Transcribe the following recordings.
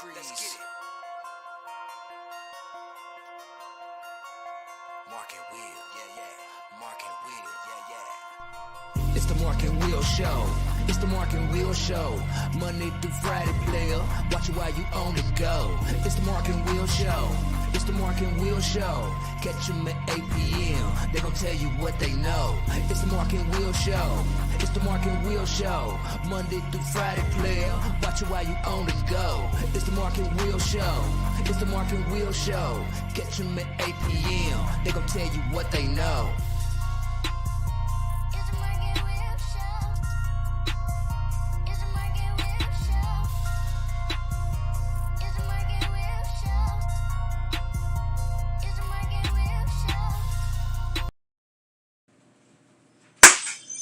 Let's get it. Mark and Will, yeah. Mark and Will, yeah. It's the Mark and Will Show. It's the Mark and Will Show. Monday through Friday, player. Watch it while you on the go. It's the Mark and Will Show. It's the Mark and Will Show. Catch them at 8 p.m. They gon' tell you what they know. It's the Mark and Will Show. It's the Mark and Will Show. Monday through Friday, player. Watch it while you on the go. It's the Mark and Will Show. It's the Mark and Will Show. Catch them at 8 p.m. They gon' tell you what they know.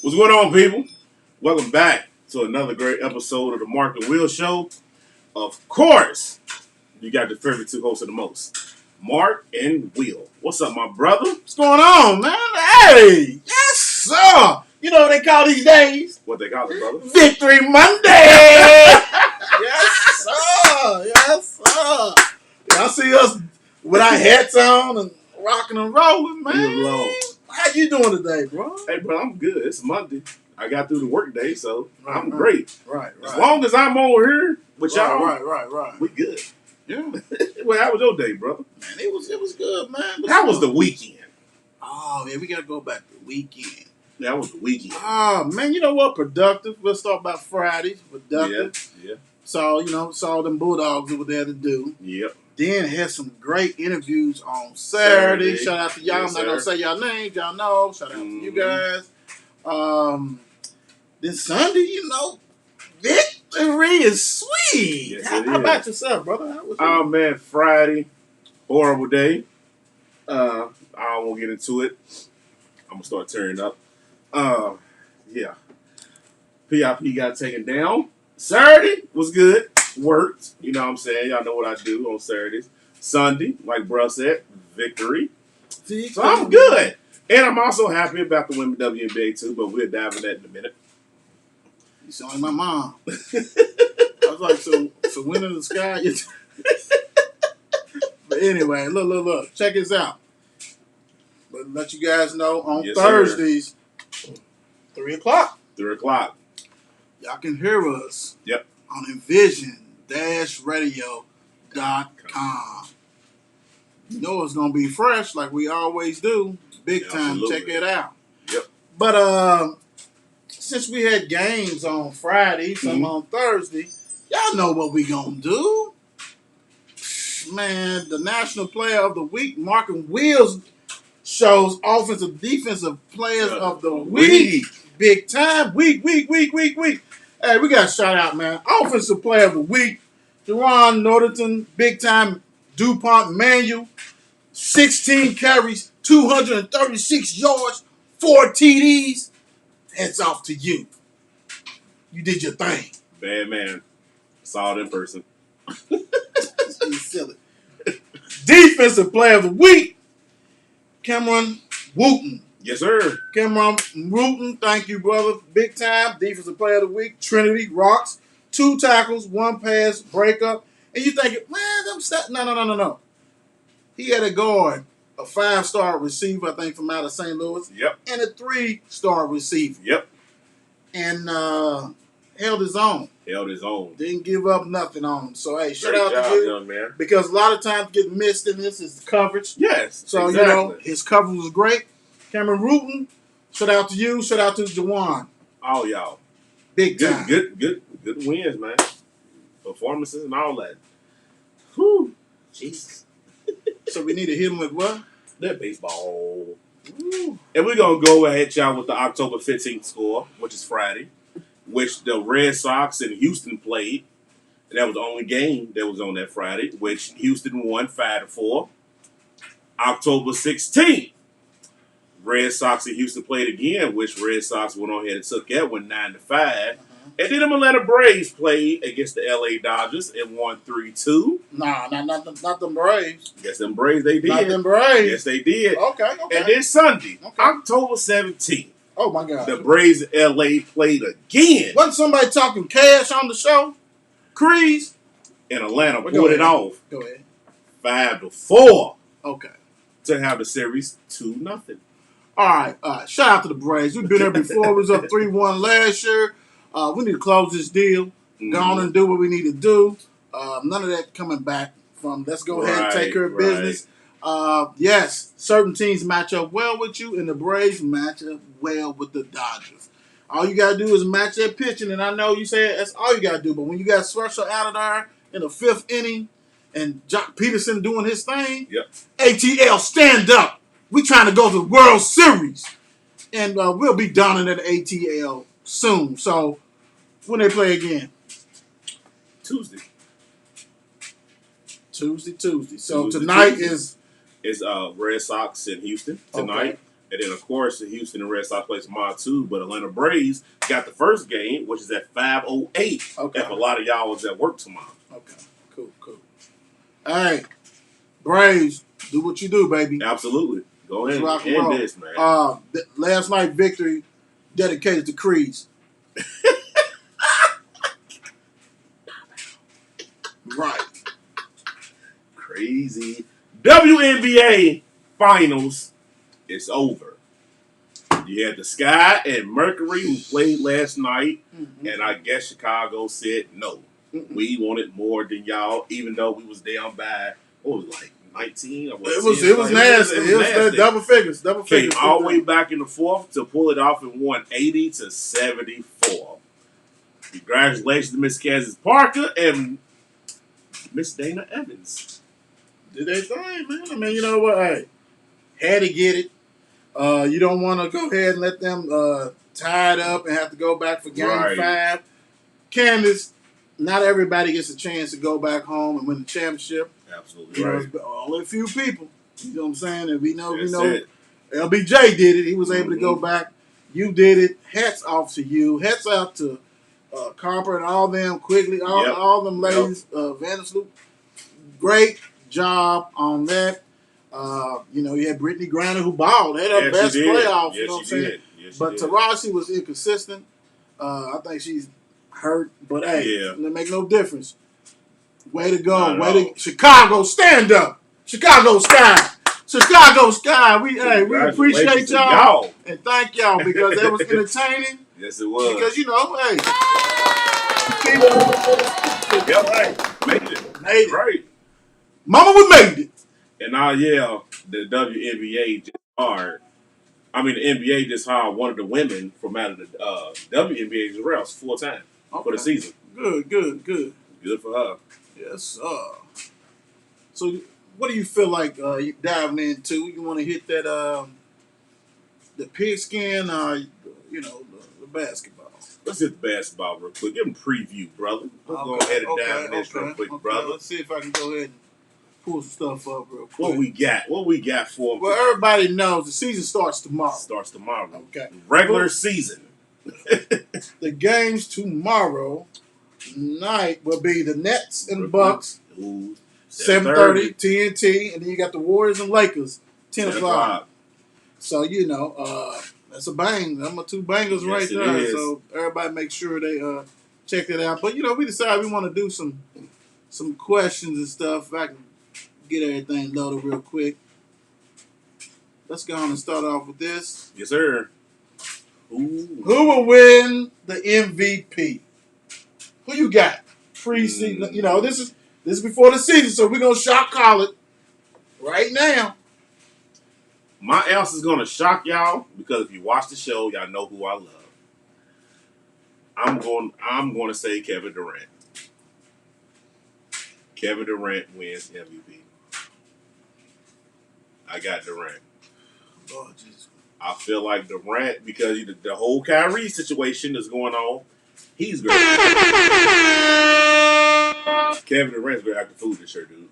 What's going on, people? Welcome back to another great episode of the Mark and Will Show. Of course, you got the favorite two hosts of the most, Mark and Will. What's up, my brother? What's going on, man? Hey, yes, sir. You know what they call these days? What they call it, brother? Victory Monday. Yes, sir. Yes, sir. Y'all see us with our hats on and rocking and rolling, man. Leave it alone. How you doing today, bro? Hey, bro, I'm good. It's Monday. I got through the work day, so I'm Right. great. Right. As long as I'm over here with y'all, Right. we good. Yeah, Well, how was your day, brother? man, it was good, man. How was the weekend? Oh, man, we gotta go back to the weekend. That was the weekend. Oh, man, you know what? Productive. Let's talk about Fridays. Productive. Yeah. So, saw them Bulldogs over there to do. Yep. Then had some great interviews on Saturday. Saturday. Shout out to y'all. Yes, I'm not gonna sir. say y'all names. Y'all know. Shout out to you Mhm. guys. Then Sunday, victory is sweet. Yes, how it how is. about yourself, brother? How was Oh man, Friday, horrible day. I don't want to get into it. I'm gonna start tearing up. Yeah. PIP got taken down. Saturday was good. Worked. You know what I'm saying? Y'all know what I do on Saturdays. Sunday, like bruh said, victory. So I'm good. And I'm also happy about the women WNBA too, but we'll dive in that in a minute. You sound like my mom. I was like, so when in the sky? But anyway, look. Check this out. But let you guys know on Yes, sir. Thursdays, 3 o'clock. 3 o'clock. Y'all can hear us. Yep. On envision-radio.com. You know it's gonna be fresh like we always do. Big time. Absolutely. Check it out. Yep. But since we had games on Friday, some Mhm. on Thursday, y'all know what we gonna do. Man, the National Player of the Week, Mark and Will's shows offensive defensive players of the week. Big time. Week. Hey, we got to shout out, man. Offensive player of the week, Deron Norton, big time DuPont Manual, 16 carries, 236 yards, 4 TDs. Heads off to you. You did your thing. Bad man. Saw it in person. You silly. Defensive player of the week, Cameron Wooten. Yes, sir. Cameron Wooten, thank you, brother. Big time. Defensive player of the week, Trinity Rocks. 2 tackles, 1 pass, breakup. And you thinking, man, No. He had a guard, a 5-star receiver, I think, from out of St. Louis, Yep. and a 3-star receiver. Yep. And held his own. Held his own. Didn't give up nothing on him. So, hey, shout Great out job, to you. young man. Because a lot of times get missed in this is coverage. Yes. So, exactly. his coverage was great. Cameron Wooten, shout out to you. Shout out to Jawan. All y'all. Big time. Good wins, man. Performances and all that. Whew. Jesus. So we need to hit him with what? That baseball. Woo. And we're going to go ahead, y'all, with the October 15th score, which is Friday, which the Red Sox and Houston played. And that was the only game that was on that Friday, which Houston won 5-4. October 16th, Red Sox and Houston played again, which Red Sox went on ahead and took that one 9-5. And then the Atlanta Braves played against the LA Dodgers and won 3-2. Nah, not them Braves. Yes, them Braves, they did. Not them Braves. Yes, they did. Okay. And then Sunday, Okay. October 17th, Oh my God. the Braves in LA played again. Wasn't somebody talking cash on the show? Crease. and Atlanta Well, pulled it off Go ahead. 5-4 Okay. to have the series 2-0. All right. Shout out to the Braves. We've been there before. We was up 3-1 last year. We need to close this deal. Go on and do what we need to do. None of that coming back from let's go ahead and take care of business. Yes, certain teams match up well with you, and the Braves match up well with the Dodgers. All you got to do is match that pitching, and I know you say that's all you got to do, but when you got Scherzer out of there in the 5th inning and Jock Peterson doing his thing, ATL, stand up. We trying to go to the World Series, and we'll be downing at ATL soon. So when they play again? Tuesday. So tonight is Red Sox in Houston tonight. Okay. And then, of course, the Houston and Red Sox play tomorrow, too. But Atlanta Braves got the first game, which is at 5:08. Okay. If a lot of y'all was at work tomorrow. Okay. Cool. Hey, Braves, do what you do, baby. Absolutely. Go ahead Rock and and roll. end this, man. Last night victory dedicated to Creeds. Right. Crazy. WNBA Finals is over. You had the Sky and Mercury who played last night, and I guess Chicago said no. We wanted more than y'all, even though we was down by, what was it, like 19? Or It was nasty. It was double figures. Came all the way back in the 4th to pull it off and won 80-74. Congratulations to Miss Kansas Parker and Miss Dana Evans. Did they thing, man? I mean, you know what? Hey, had to get it. You don't want to go ahead and let them tie it up and have to go back for game 5. Candace, not everybody gets a chance to go back home and win the championship. Absolutely You know, right. it's only a few people. You know what I'm saying? And we know, It. LBJ did it. He was able to go back. You did it. Hats off to you. Hats out to Carper and all them, Quigley, all them ladies, Vandersloot. Great job on that. You had Brittany Griner who balled. Had her best playoffs. You know what I'm saying? But Taraji was inconsistent. I think she's hurt. But hey, it make no difference. Way to go. Chicago, stand up. Chicago Sky. We appreciate y'all. And thank y'all because that was entertaining. Yes, it was. Because, hey. Made it. Right. Mama, we made it. And now, the WNBA just hired. I mean, the NBA just hired one of the women from out of the WNBA as well, full time for the season. Good. Good for her. Yes, sir. So, what do you feel like you diving into? You want to hit that the pigskin, the basketball? Let's hit the basketball real quick. Give them a preview, brother. Let's go ahead and dive in this real quick, brother. Let's see if I can go ahead and pull some stuff up real quick. What we got for them? Well, everybody knows the season starts tomorrow. Okay. Regular season. The games tomorrow night will be the Nets and Bucks, 7:30 TNT, and then you got the Warriors and Lakers, 10 o'clock. So, that's a bang. Them are 2 bangers right there. Is. So everybody make sure they check that out. But, we decided we want to do some questions and stuff. If I can get everything loaded real quick. Let's go on and start off with this. Yes, sir. Ooh. Who will win the MVP? Who you got? Preseason. This is before the season, so we're gonna shock call it right now. My answer is gonna shock y'all because if you watch the show, y'all know who I love. I'm going to say Kevin Durant. Kevin Durant wins MVP. I got Durant. Oh, Jesus. I feel like Durant, because the whole Kyrie situation is going on, he's great. Kevin Durant's great acting food this year, dude.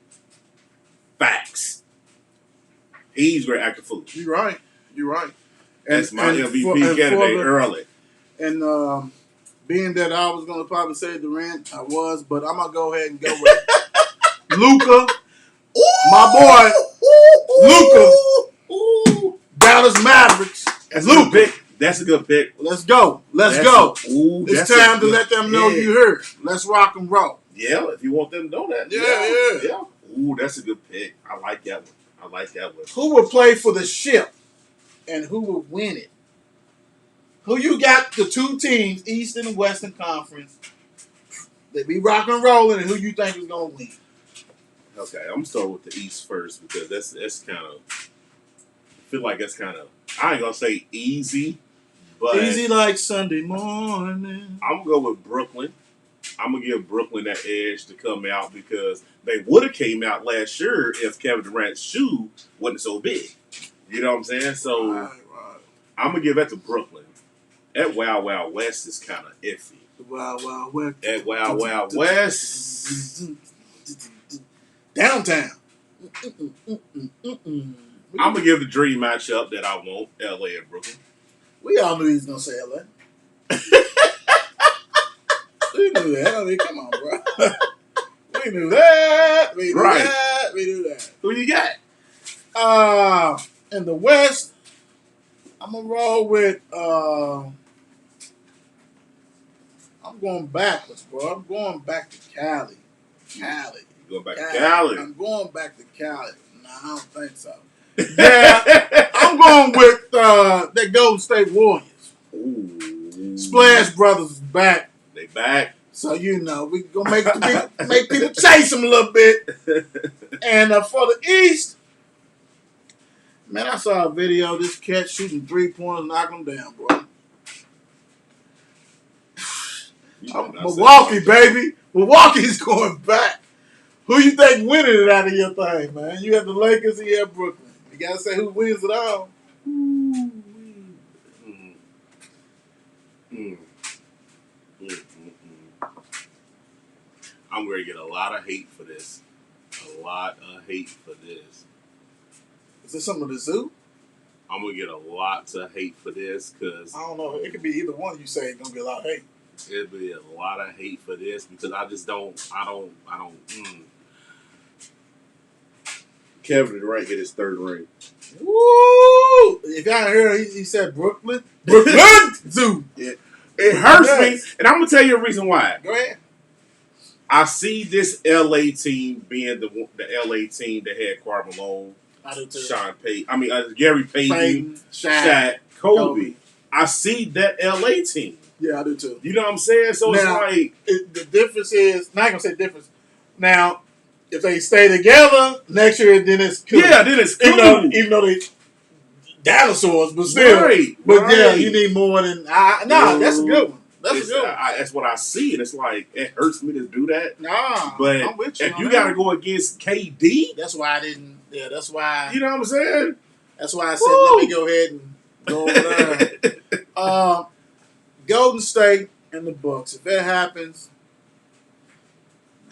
Facts. He's great acting food. You're right. That's my MVP candidate early. And being that I was going to probably say Durant, I was, but I'm going to go ahead and go with Luka. My boy, Luka. Dallas Mavericks. That's a good pick. That's a good pick. Let's go. Let's go. It's time to let them know you heard. Let's rock and roll. Yeah, if you want them to know that. Yeah. Ooh, that's a good pick. I like that one. Who would play for the ship and who would win it? Who you got the two teams, Eastern and Western Conference? They be rock and rolling, and who you think is gonna win? Okay, I'm gonna start with the East first because that's kind of. I feel like that's kind of. I ain't gonna say easy, but Easy like Sunday morning. I'm gonna go with Brooklyn. I'm gonna give Brooklyn that edge to come out because they would have came out last year if Kevin Durant's shoe wasn't so big. You know what I'm saying? So Right. I'm gonna give that to Brooklyn. That Wild Wild West is kind of iffy. Wild West. That Wild Wild West. Downtown. I'm gonna give the dream matchup that I want: LA and Brooklyn. We all knew he was gonna say LA. We knew that. I mean, come on, bro. We knew that. We knew Right. that. We knew that. Who you got? In the West, I'm gonna roll with. I'm going backwards, bro. I'm going back to Cali. You going back to Cali? I'm going back to Cali. No, I don't think so. Yeah, I'm going with the Golden State Warriors. Ooh. Splash Brothers is back. They back. So, you know, we gonna make people chase them a little bit. And for the East, man, I saw a video of this cat shooting 3-pointers, knocking them down, bro. Milwaukee, baby. Milwaukee's going back. Who you think winning it out of your thing, man? You have the Lakers and you have Brooklyn. You gotta say who wins it all. I'm going to get a lot of hate for this. Is this something with the zoo? I'm going to get a lot of hate for this because I don't know. It could be either one. You say it's gonna be a lot of hate. it'll be a lot of hate for this because I just don't. Kevin Durant get his third ring. Woo! If y'all heard, he said Brooklyn. Brooklyn Zoo. Yeah. It hurts me, and I'm gonna tell you a reason why. Go ahead. I see this LA team being the LA team that had Karl Malone, I do too. Gary Payton, Shaq, Kobe. Kobe. I see that LA team. Yeah, I do too. You know what I'm saying? So Now, it's like the difference is, not gonna say difference. Now, if they stay together next year, then it's cool. yeah, then it's cool. Even though they dinosaurs, but still. Right, but right. yeah, you need more than that's a good one. That's a good one. That's what I see, and it's like it hurts me to do that. Nah, But I'm with you. if you got to go against KD, that's why I didn't. Yeah, that's why. you know what I'm saying? That's why I said let me go ahead and go over there. Golden State and the Bucks. If that happens,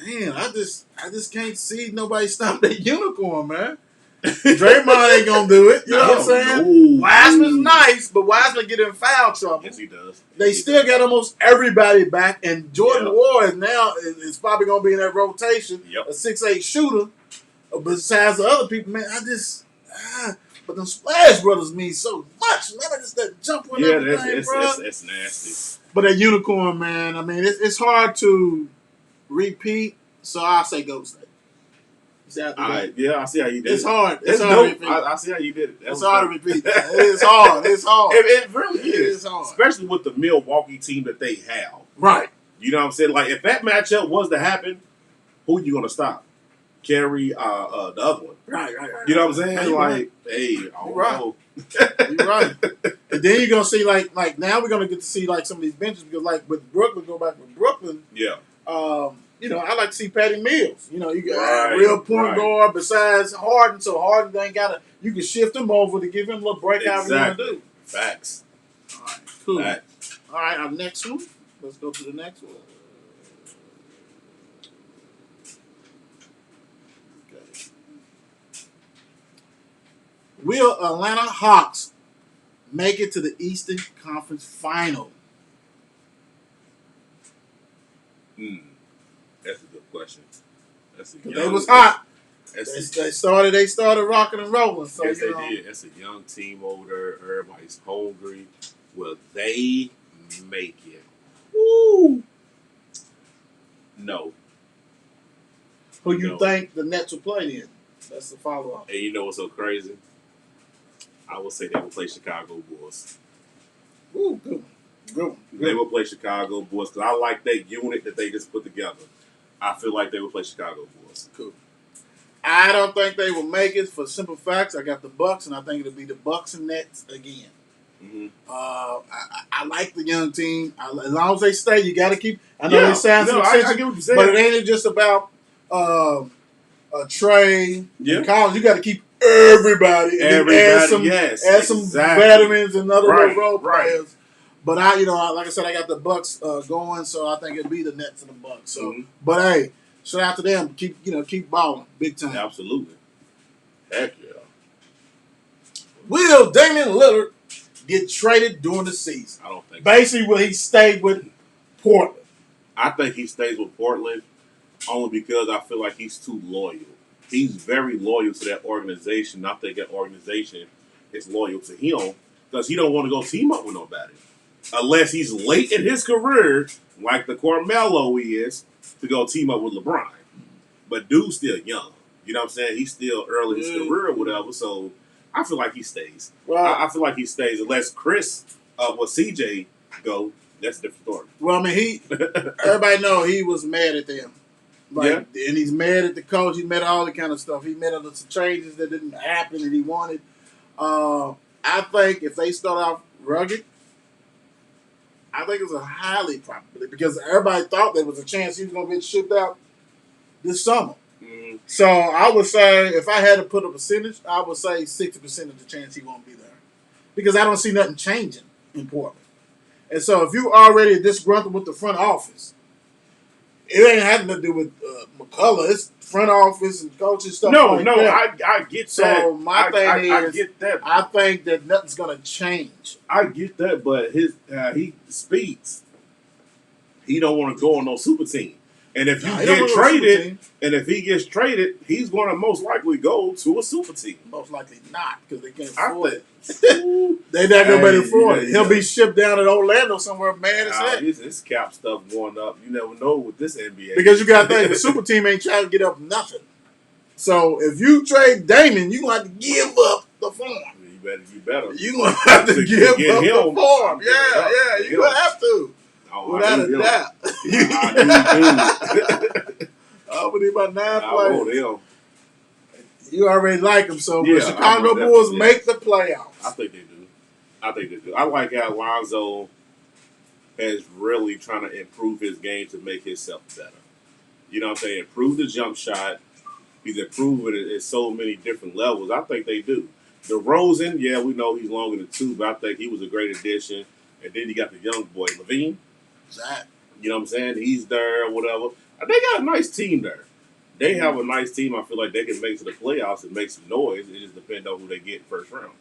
man, I just can't see nobody stop that unicorn, man. Draymond ain't gonna do it. You know what I'm saying? No. Wiseman's nice, but Wiseman get in foul trouble. Yes, he does. They still got almost everybody back, and Jordan Ward now is probably gonna be in that rotation. Yep. A 6'8" shooter. Besides the other people, man, but them Splash Brothers mean so much, man. Just that jump on everything, bro. That's nasty. But that unicorn, man, I mean, it's hard to repeat, so I'll say Golden State. I see how you did it. It's hard. It's hard to dope. repeat. I see how you did it. It's hard to repeat. It's hard. It's hard. It really is. It's hard. Especially with the Milwaukee team that they have. Right. You know what I'm saying? Like, if that matchup was to happen, who are you going to stop? Carry the other one. Right. You know what I'm saying? Yeah, like, hey, I don't know. You're right. And then you're going to see, like now we're going to get to see, like, some of these benches because, like, with Brooklyn, go back with Brooklyn. Yeah. I like to see Patty Mills. You know, you got a real point guard besides Harden, so Harden ain't got to, you can shift him over to give him a little break however you want to do. Facts. All right, cool. Facts. All right, our next one. Let's go to the next one. Okay. Will Atlanta Hawks make it to the Eastern Conference Final? That's a good question. They was hot. They started rocking and rolling. So yes, they did. That's a young team over there. Everybody's hungry. Will they make it? Woo! No. who you think the Nets will play in. That's the follow-up. And you know what's so crazy? I would say they will play Chicago Bulls. Ooh, good. Good. They will play Chicago Bulls because I like that unit that they just put together. I feel like they will play Chicago Bulls. Cool. I don't think they will make it for simple facts. I got the Bucks, and I think it'll be the Bucks and Nets again. Mm-hmm. I like the young team. As long as they stay, you got to keep. I know they sound some I get what you're saying, but it ain't just about Trey and Collins. You got to keep everybody. And add some veterans and other role players. But like I said, I got the Bucks going, so I think it'll be the Nets and the Bucks. So, but hey, shout out to them. Keep balling big time. Absolutely. Heck yeah. Will Damien Lillard get traded during the season? I don't think. Basically, will he stay with Portland? I think he stays with Portland only because I feel like he's too loyal. He's very loyal to that organization. I think that organization is loyal to him because he don't want to go team up with nobody. Unless he's late in his career, like the Carmelo is, to go team up with LeBron. But dude's still young. You know what I'm saying? He's still early in his career or whatever. So I feel like he stays. Well, I feel like he stays unless Chris CJ go. That's a different story. Well, I mean, everybody know he was mad at them. And he's mad at the coach. He mad at all the kind of stuff. He mad at the changes that didn't happen that he wanted. I think if they start off rugged, I think it's a highly probability because everybody thought there was a chance he was going to get shipped out this summer. Mm-hmm. So I would say if I had to put a percentage, I would say 60% of the chance he won't be there because I don't see nothing changing in Portland. And so if you already disgruntled with the front office, it ain't having to do with McCullough. It's front office and coaching stuff. I get that. So my thing I get that. I think that nothing's going to change. I get that, but he speaks. He don't want to go on no super team. And if you get traded, and if he gets traded, he's going to most likely go to a super team. Most likely not, because they can't afford it. They're not going to afford it. He'll be shipped down in Orlando somewhere, mad as heck. This cap stuff going up. You never know with this NBA. Because you got to think, the super team ain't trying to get up nothing. So if you trade Damien, you're going to have to give up the farm. You better. You're going to have to give up the farm. Yeah, you're going to have to. Oh, without a doubt. I would need about 9 players. You already like them, so the Chicago Bulls make the playoffs. I think they do. I like how Lonzo is really trying to improve his game to make himself better. You know what I'm saying? Improve the jump shot. He's improving it at so many different levels. I think they do. DeRozan, we know he's longer than 2, but I think he was a great addition. And then you got the young boy, Levine. Exactly. You know what I'm saying? He's there or whatever. They got a nice team there. They have a nice team. I feel like they can make it to the playoffs and make some noise. It just depends on who they get first round.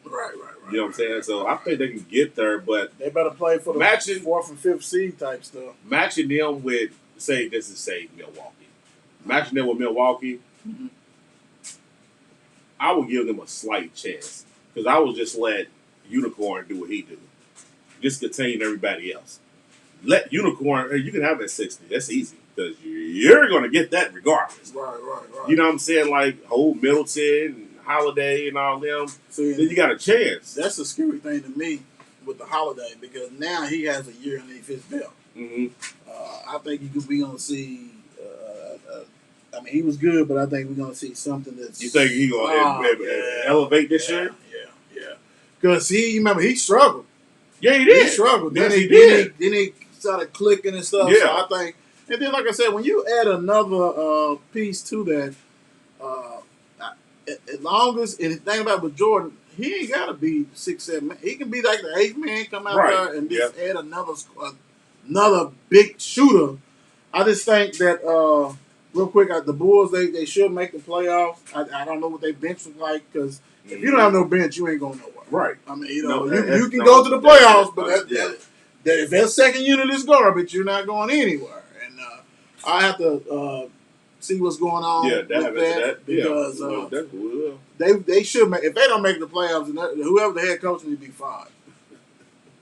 Right. You know what I'm saying? So I think they can get there, but they better play for the 4th and 5th seed type stuff. Matching them with, say Milwaukee. Matching them with Milwaukee, I would give them a slight chance because I would just let Unicorn do what he do. Just contain everybody else. Let Unicorn, you can have that 60. That's easy because you're going to get that regardless. Right. You know what I'm saying? Like, hold Middleton and Holiday and all them. See, then you got a chance. That's a scary thing to me with the Holiday because now he has a year underneath his belt. Mm-hmm. I think you could be going to see. I mean, he was good, but I think we're going to see something that's. You think he's going to elevate this year? Yeah. Because remember, he struggled. Yeah, he did. He struggled. Yes, Then he started clicking and stuff. Yeah. So I think, and then like I said, when you add another piece to that, as long as and the thing about with Jordan, he ain't got to be 6, 7. He can be like the 8th man, come out there and just add another big shooter. I just think that real quick, the Bulls they should make the playoffs. I don't know what their bench was like because if you don't have no bench, you ain't going nowhere. Right. I mean, you can go to the playoffs, but if that second unit is garbage, you're not going anywhere. And I have to see what's going on with that because they should make. If they don't make the playoffs, whoever the head coach needs to be fired.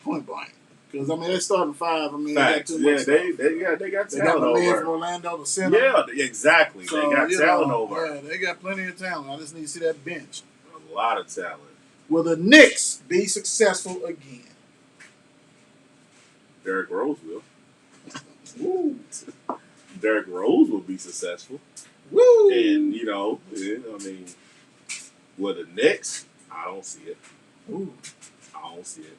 Point blank. Because, I mean, they're starting five. I mean, Facts. they got too much stuff. They got They got talent the over man there. from Orlando, the center. Yeah, exactly. So, they got you talent know, over. Yeah, they got plenty of talent. I just need to see that bench. A lot of talent. Will the Knicks be successful again? Derrick Rose will. Woo. Derrick Rose will be successful. Woo! And, you know, I mean, with the Knicks, I don't see it. Ooh. I don't see it.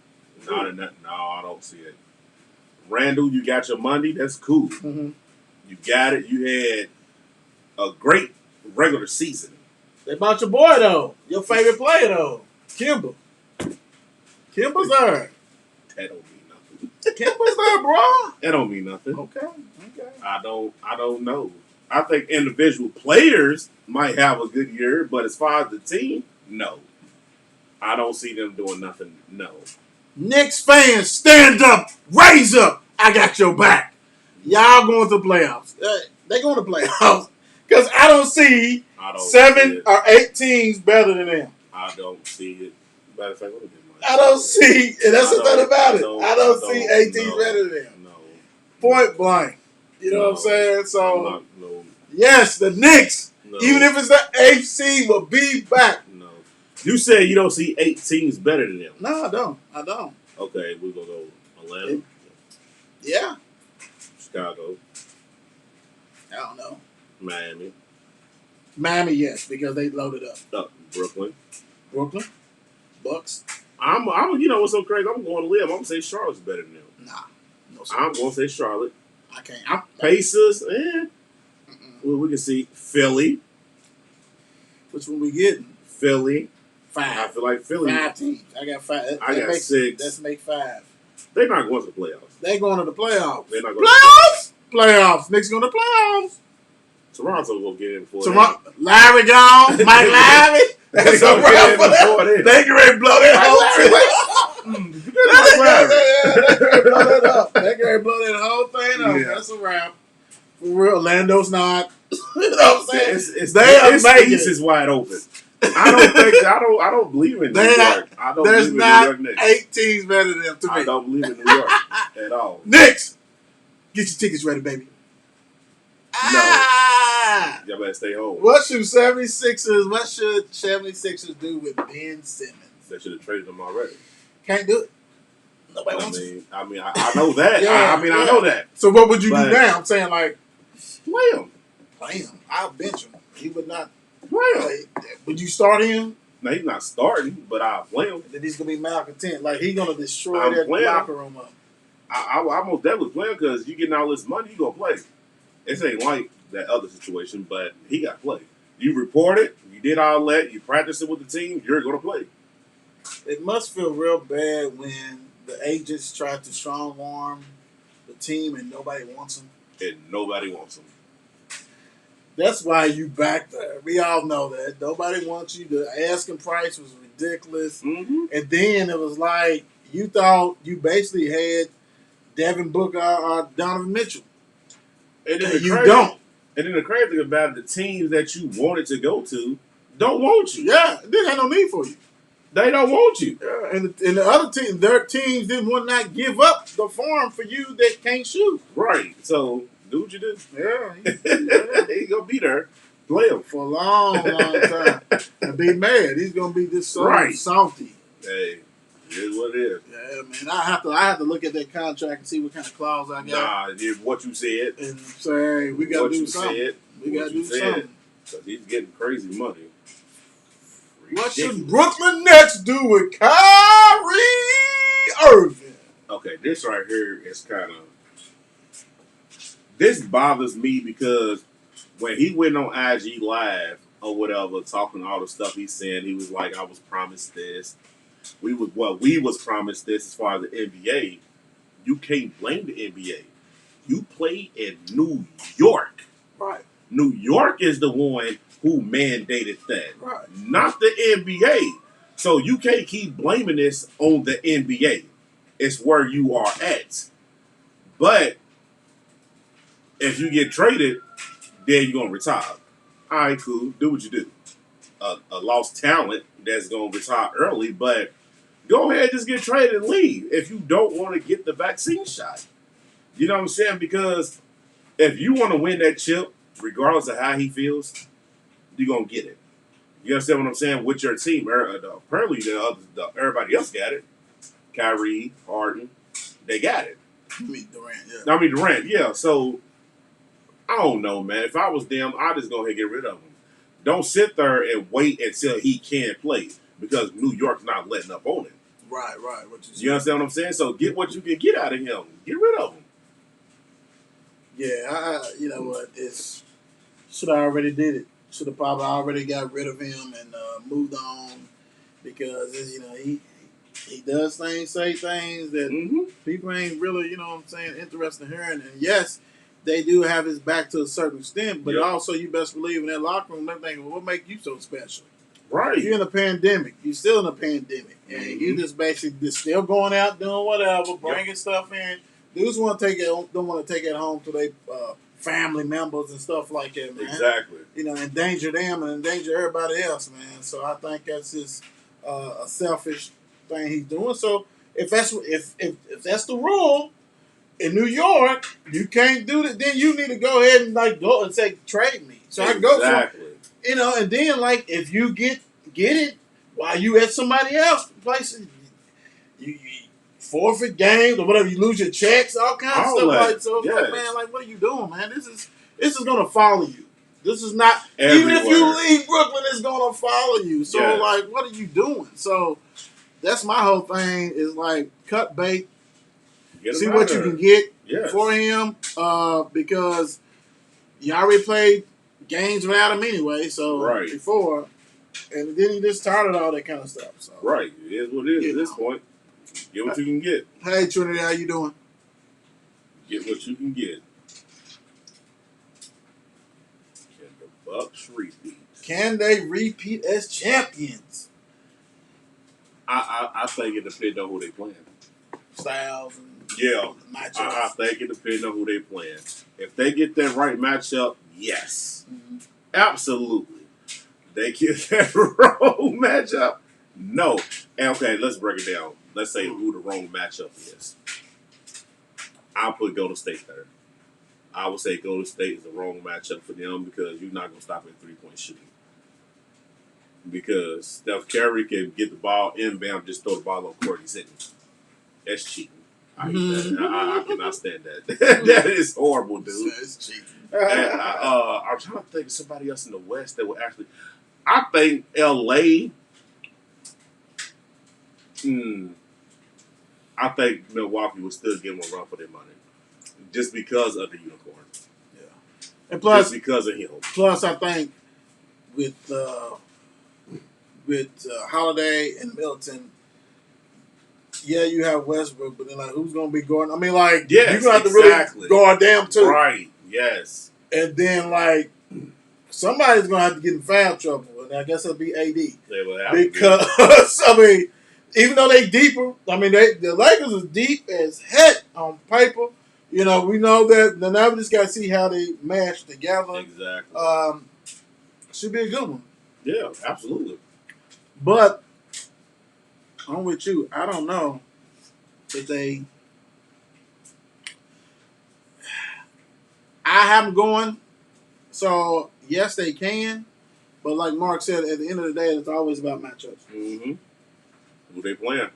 Not in that. No, I don't see it. Randall, you got your money. That's cool. Mm-hmm. You got it. You had a great regular season. They bought your boy, though. Your favorite player, though. Kimba. Kimba's there. That don't mean nothing. Kimba's there, bro. That don't mean nothing. Okay. I don't know. I think individual players might have a good year, but as far as the team, no. I don't see them doing nothing. No. Knicks fans, stand up, raise up. I got your back. Y'all going to the playoffs. They going to playoffs because I don't see seven or 8 teams better than them. I don't see it. Matter of fact, what I don't see, and that's the thing about it. I don't see 8 teams better than them. No. Point blank. You know what I'm saying? So, no. yes, the Knicks, even if it's the 8th seed, will be back. No. You said you don't see 8 teams better than them. No, I don't. Okay, we're going to go Atlanta. Yeah. Chicago. I don't know. Miami, yes, because they loaded up. Brooklyn. Bucks. I'm you know what's so crazy? I'm going to live. I'm going to say Charlotte's better than them. Nah. No, sir. I'm going to say Charlotte. I can't. Pacers, well, we can see Philly. Which one we getting? Philly. 5. I feel like Philly. 5 teams. I got 5. I got 6. Let's make 5. They're not going to the playoffs. They going to the playoffs. They're not going playoffs? Playoffs. Knicks going to playoffs. Toronto will get in for Larry gone. Mike Larry. That's a wrap for that. They can ready to blow that whole thing. They can ready to blow that whole thing up. Yeah. That's a wrap. For real. Orlando's not. You know what I'm saying? This is wide open. I don't believe in New York. I don't there's believe not in New York Knicks. 8 teams better than them to me. I don't believe in New York at all. Knicks, get your tickets ready, baby. No. Y'all better stay home. What should 76ers do with Ben Simmons? They should have traded him already. Can't do it. Nobody wants him. I know that. I know that. So what would you do now? I'm saying, like, play him. I'll bench him. He would not play him. Would you start him? No, he's not starting, but I'll play him. Then he's going to be malcontent. Like, he's going to destroy that locker room up. I most definitely play him because you getting all this money, you going to play. It ain't like that other situation, but he got to play. You reported, you did all that, you practiced it with the team, you're going to play. It must feel real bad when the agents try to strong arm the team and nobody wants them. That's why you back there. We all know that. Nobody wants you. The asking price was ridiculous. Mm-hmm. And then it was like you thought you basically had Devin Booker or Donovan Mitchell. And then you don't. And then the crazy thing about the teams that you wanted to go to don't want you. Yeah, they had no need for you. They don't want you. Yeah, and the other team, their teams would not give up the farm for you that can't shoot. Right. So do what you do. Yeah. He's going to be there. Play him. For a long time. And be mad. He's going to be this salty. Hey, it is what it is. Yeah, man. I have to look at that contract and see what kind of clause I got. Nah, what you said. And say, we got to do something. We got to do something. Because he's getting crazy money. What should Brooklyn Nets do with Kyrie Irving? Okay, this right here is kind of... This bothers me because when he went on IG Live or whatever, talking all the stuff he's saying, he was like, I was promised this. We was promised this as far as the NBA. You can't blame the NBA. You play in New York. Right. New York is the one who mandated that. Right. Not the NBA. So you can't keep blaming this on the NBA. It's where you are at. But if you get traded, then you're going to retire. All right, cool. Do what you do. A lost talent that's going to retire early, but go ahead and just get traded and leave if you don't want to get the vaccine shot. You know what I'm saying? Because if you want to win that chip, regardless of how he feels, you're going to get it. You understand what I'm saying? With your team. Apparently, everybody else got it. Kyrie, Harden, they got it. Durant, yeah. So, I don't know, man. If I was them, I'd just go ahead and get rid of him. Don't sit there and wait until he can't play because New York's not letting up on it. Right. You understand what I'm saying? So get what you can get out of him. Get rid of him. Yeah, you know what? It's should have already did it. Should have probably already got rid of him and moved on because he does things, say things that people ain't really interested in hearing. And yes, they do have his back to a certain extent, but also you best believe in that locker room. They're thinking, well, what make you so special? Right. You're in a pandemic. You're still in a pandemic, and you just basically still going out doing whatever, bringing stuff in. Dudes don't want to take it home to their family members and stuff like that, man. Exactly. Endanger them and endanger everybody else, man. So I think that's just a selfish thing he's doing. So if that's the rule in New York, you can't do that. Then you need to go ahead and go and say trade me. So I go for and then if you get it while you at somebody else's place, you forfeit games or whatever, you lose your checks, all kinds of stuff. So man, what are you doing, man? This is gonna follow you. This is not everywhere. Even if you leave Brooklyn, it's gonna follow you. So what are you doing? So that's my whole thing is cut bait, see what you can get for him, because you already played games without him anyway. So before, and then he just started all that kind of stuff. So it is what it is at this point. Get what you can get. Hey Trinity, how you doing? Get what you can get. Can the Bucks repeat? Can they repeat as champions? I think it depends on who they playing. Styles and matchups. I think it depends on who they playing. If they get that right matchup, yes. Absolutely. They get that wrong matchup? No. And okay, let's break it down. Let's say who the wrong matchup is. I'll put Golden State there. I would say Golden State is the wrong matchup for them because you're not going to stop at three-point shooting. Because Steph Curry can get the ball inbound, just throw the ball on court and sitting. That's cheating. I hate that. I cannot stand that. That is horrible, dude. That's cheating. And, I'm trying to think of somebody else in the West that would actually. I think LA. I think Milwaukee would still give them a run for their money, just because of the unicorn. Yeah, and plus just because of him. Plus, I think with Holiday and Middleton, you have Westbrook, but then who's going to be guarding? I mean, you're going to have to really guard them too, right? Yes, and then somebody's going to have to get in foul trouble, and I guess it'll be AD. They will have because I mean, even though they deeper, I mean the Lakers is deep as heck on paper. We know that. Now we just got to see how they mash together. Exactly. Should be a good one. Yeah, absolutely. But I'm with you. I don't know if they. I have them going. So yes, they can. But like Mark said, at the end of the day, it's always about matchups. Mm-hmm. Who they playing?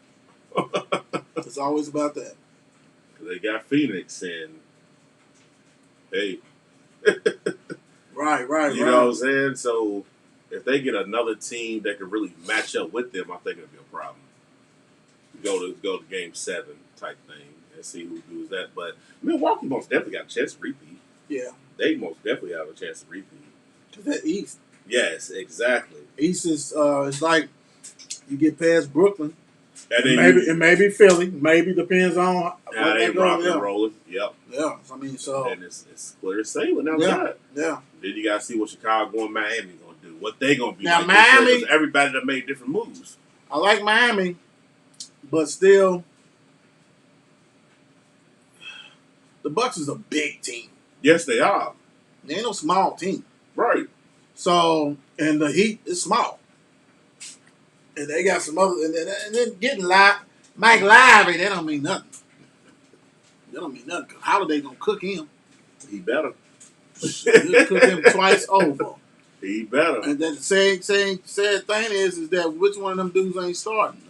It's always about that. They got Phoenix and hey. Right. You know what I'm saying? So if they get another team that can really match up with them, I think it'll be a problem. Go to game 7 type thing and see who does that. But Milwaukee most definitely got a chance to repeat. Yeah. They most definitely have a chance to repeat. Because that East. Yes, exactly. East is it's like you get past Brooklyn. And then maybe Philly. Maybe depends on what they rock and rolling. Yep. Yeah. I mean, so and it's clear sailing now. Yeah. Then you got to see what Chicago and Miami gonna do. What they gonna be now. Like Miami, everybody that made different moves. I like Miami, but still, the Bucks is a big team. Yes, they are. They ain't no small team. Right. So, and the Heat is small. And they got some other, and then getting Mike Lively, that don't mean nothing. That don't mean nothing. 'Cause Holiday gonna cook him. He better. He'll cook him twice over. He better. And then the sad thing is that which one of them dudes ain't starting?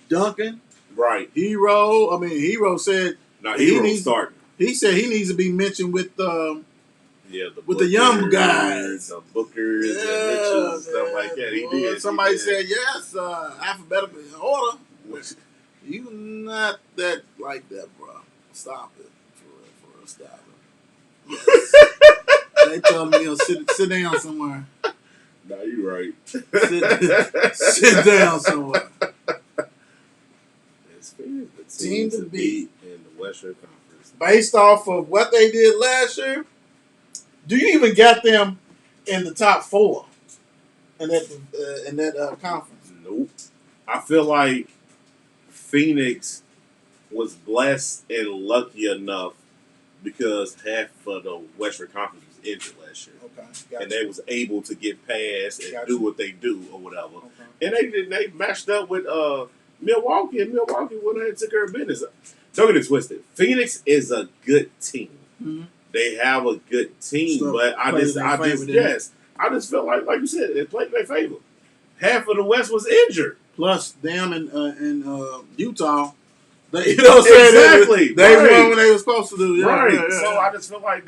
Duncan, Right. Hero. I mean, Hero said Now he Hero's needs- starting. he said he needs to be mentioned with Yeah, with the young guys. the Bookers, and Mitchells, and stuff like that. He Boy, did. Somebody he did. said yes, alphabetically in order. You not that like that, bro. Stop it. For real, stop it. Yes. They told me to sit down somewhere. Nah, you right. Sit down somewhere. It's the Team to beat in the Western Conference. Based off of what they did last year, do you even got them in the top 4 in that conference? Nope. I feel like Phoenix was blessed and lucky enough because half of the Western Conference was injured last year. Okay, And they was able to get past and Gotcha. do what they do or whatever. Okay. And they matched up with Milwaukee, and Milwaukee went ahead and took care of business. Don't get it twisted. Phoenix is a good team. Mm-hmm. They have a good team, So, but I just felt like you said, it played in their favor. Half of the West was injured. Plus, them in Utah, they, you know what I'm saying? Exactly. They Right. won what they were supposed to do. Yeah, Right. yeah. So I just feel like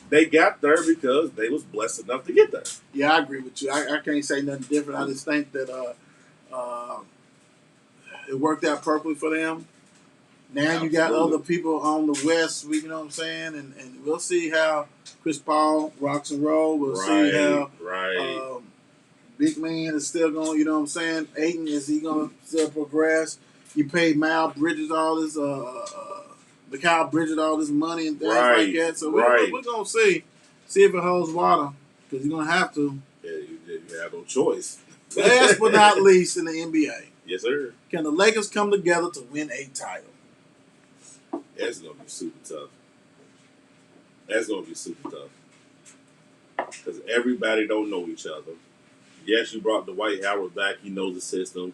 they got there because they was blessed enough to get there. Yeah, I agree with you. I can't say nothing different. I just think that it worked out perfectly for them. Now you got Absolutely. other people on the West, you know what I'm saying? And we'll see how Chris Paul rocks and roll. We'll see how Big Man is still going, you know what I'm saying? Aiden, is he going to still progress? You paid Mal Bridges all this, Mikal Bridges all this money and things like that. So we're going to see if it holds water, because you're going to have to. Yeah, you have no choice. Last but not least in the NBA, Yes, sir. can the Lakers come together to win a title? That's gonna be super tough. That's gonna be super tough because everybody don't know each other. Yes, you brought Dwight Howard back. He knows the system.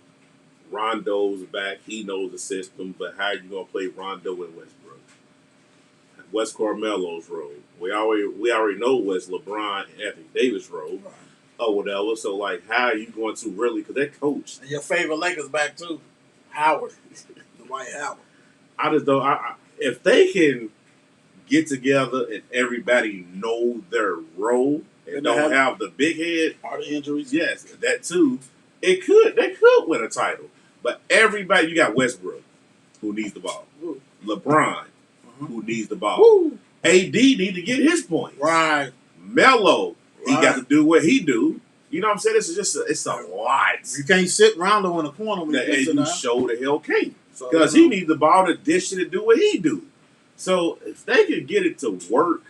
Rondo's back. He knows the system. But how are you gonna play Rondo and Westbrook? What's Carmelo's role? We already know what's LeBron and Anthony Davis' role or whatever. So like, how are you going to really? Because that coach. And your favorite Lakers back too, Howard, Dwight Howard. I just don't. If they can get together and everybody know their role and don't have the big head, Are the injuries? yes, that too. They could win a title. But everybody, you got Westbrook, who needs the ball. Ooh. LeBron, who needs the ball. Woo. AD need to get his points. Right. Melo, he Right. got to do what he do. You know what I'm saying? It's a lot. You can't sit Rondo in the corner when That you you show the hell can't. So, Because he needs the ball to dish it and do what he do. So if they could get it to work,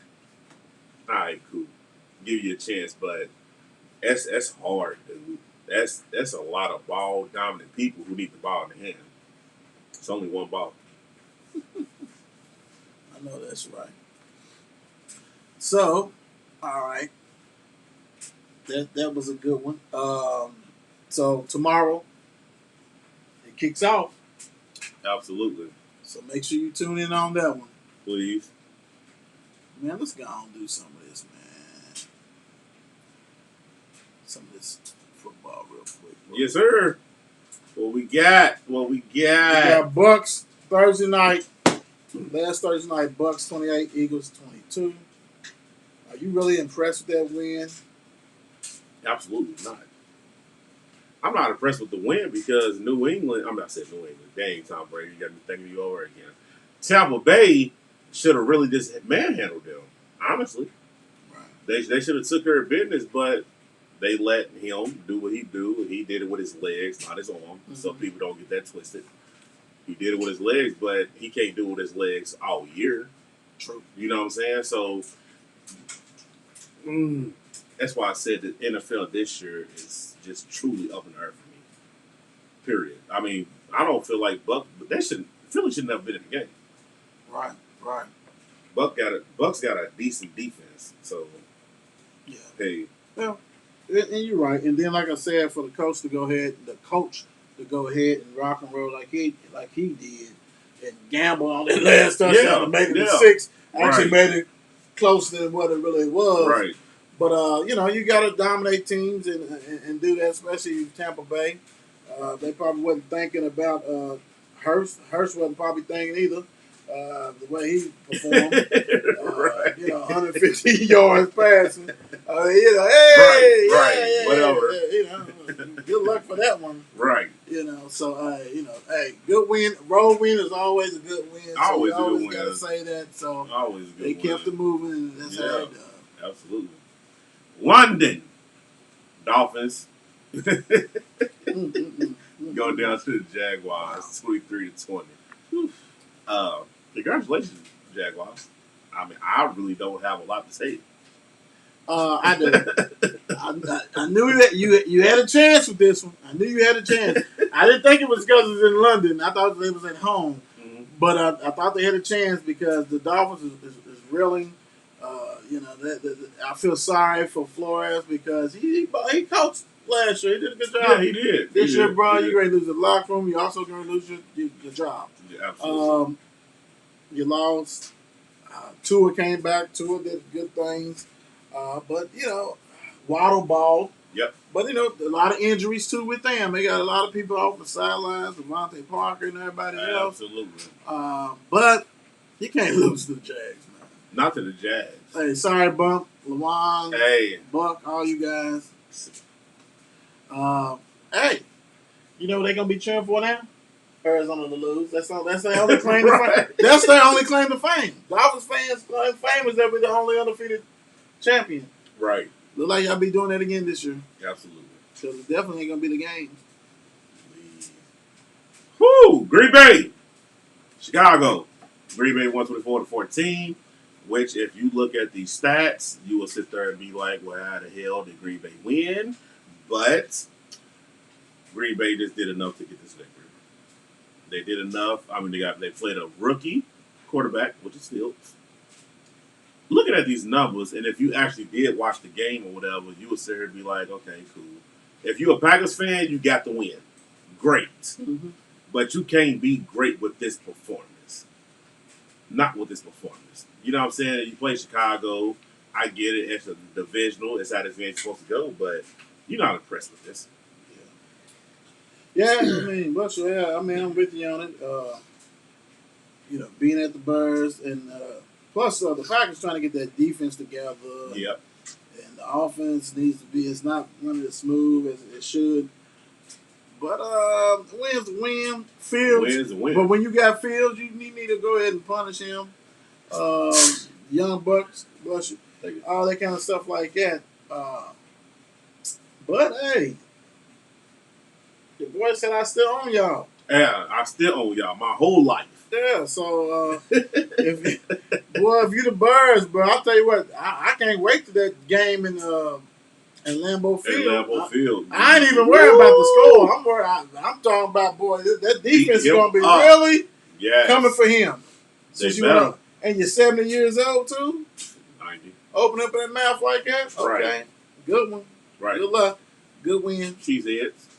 all right, cool. Give you a chance, but that's hard, dude. That's a lot of ball dominant people who need the ball in the hand. It's only one ball. I know that's right. So, all right. That was a good one. So tomorrow it kicks off. Absolutely. So make sure you tune in on that one. Please. Man, let's go on and do some of this, man. Some of this football real quick, bro. Yes, sir. What we got? We got Bucks Thursday night. Last Thursday night, Bucks 28, Eagles 22. Are you really impressed with that win? Absolutely not. I'm not impressed with the win because New England, I'm not saying New England, dang, Tom Brady, you got me thinking you over again. Tampa Bay should have really just manhandled them, honestly. Right. They should have took care of business, but they let him do what he do. He did it with his legs, not his arm. Mm-hmm. So people don't get that twisted. He did it with his legs, but he can't do it with his legs all year. True. You know what I'm saying? So that's why I said that NFL this year is just truly up in the earth for me. Period. I mean, I don't feel like Philly should never been in the game. Right. Bucks got a decent defense. So Yeah. hey, Well, And you're right. And then, like I said, for the coach to go ahead and rock and roll like he did, and gamble on the last touchdown to make it a 6, actually made it closer than what it really was. Right. But you got to dominate teams and do that, especially Tampa Bay. They probably wasn't thinking about Hurst. Hurst wasn't probably thinking either. The way he performed, Right. 150 yards passing. Whatever. Good luck for that one. Right. Hey, good win. Road win is always a good win. Always so a good win. Got to say that. So always a good they win. kept it moving, and that's how they done. Absolutely. London Dolphins go down to the Jaguars, 23-20. Congratulations, Jaguars. I mean, I really don't have a lot to say. I do. I knew that you had a chance with this one. I knew you had a chance. I didn't think it was because it was in London. I thought it was at home. Mm-hmm. But I thought they had a chance because the Dolphins is reeling. I feel sorry for Flores because he coached last year. He did a good job. Yeah, he did. This year, bro, you're going to lose the locker room. You're also going to lose your job. Yeah, absolutely. You lost. Tua came back. Tua did good things. But Waddle ball. Yep. But a lot of injuries too with them. They got a lot of people off the sidelines, Devontae Parker and everybody else. Absolutely. But you can't lose to the Jags, man. Not to the Jags. Hey, sorry, Bump, Lawan, Hey, Buck, all you guys. Hey, you know what they're gonna be cheering for now? Arizona to lose. That's their only claim to fame. That's their only claim to fame. Dolphins fans' claim to fame is that we're the only undefeated champion. right. Look like y'all be doing that again this year. Absolutely. So it's definitely ain't gonna be the games. Whoo! Green Bay, Chicago. Green Bay 124-14. Which, if you look at the stats, you will sit there and be like, "Well, how the hell did Green Bay win?" But Green Bay just did enough to get this victory. They did enough. I mean, they played a rookie quarterback, which is Fields. Looking at these numbers, and if you actually did watch the game or whatever, you would sit here and be like, "Okay, cool." If you're a Packers fan, you got the win. Great. Mm-hmm. But you can't be great with this performance. Not with this performance. You know what I'm saying? You play Chicago. I get it. It's a divisional. It's how this game's supposed to go. But you're not impressed with this. Yeah, I mean, I'm with you on it. Being at the Bears and plus the Packers trying to get that defense together. Yep. And the offense needs to be. It's not running as smooth as it should. But win's a win. Fields. Win's a win. But when you got Fields, you need to go ahead and punish him. Young Bucks, bless you. All that kind of stuff like that. But hey, the boy said I still own y'all. Yeah, I still own y'all my whole life. Yeah, so if you the Birds, bro, I'll tell you what, I can't wait to that game in Lambeau Field. I ain't even worried about the score. I'm talking about, boy, that defense is gonna be really coming for him. And you're 70 years old too. 90. Open up that mouth like that. Okay, Right. Good one. Right. Good luck. Good win. Cheeseheads.